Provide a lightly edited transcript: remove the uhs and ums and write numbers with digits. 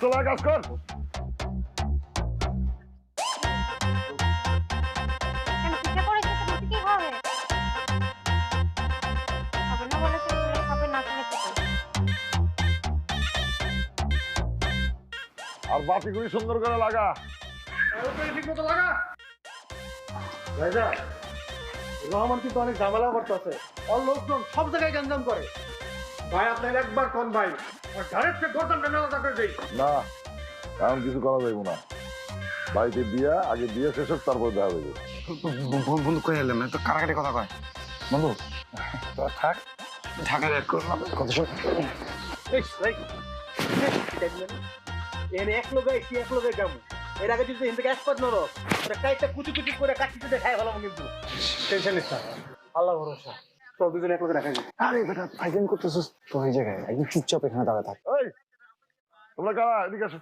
তো লাগা কাজ কর। কেন পিঠে করেছে তো পিঠে কি হবে? হবে না বলে তো হবে না করে কি করবে? আর বাতিগুলি সুন্দর করে লাগা। ঠিক মতো লাগা। ভাইজান, রহমান কিন্তু অনেক ঝামেলা করতেছে। ওর লোকজন সব জায়গায় গ্যাঞ্জাম করে। ভাই আপনার একবার কোন ভাই আর ডাইরেক্ট গর্দন মেলা করে দেই। না, এমন কিছু করা যাইব না। বাড়িতে বিয়া, আগে বিয়ে শেষ হোক, তারপর দেখা যাবে। বন্ধু কই এলাম তো কারাকারি কথা কয় বন্ধু তো থাক ঢাকার এক কথা শোন এই ভাই এনে এক লোক আইছি এক লোকে গামু। এর আগে যদি এখান থেকে একপাত নরো ওরা কাইটা কুচি কুচি করে কাটিতে দেখাই ভালো কিন্তু টেনশন নিস না। আল্লাহ ভরসা। তো দুজনে এক লোকে রাখাই দিই। আরে বেটা ফাইজিং করতেছিস তো এই জায়গায় একদম চুপচাপ এখানে দাঁড়ায় থাক এই তোমরা কারা, এদিকে আসো।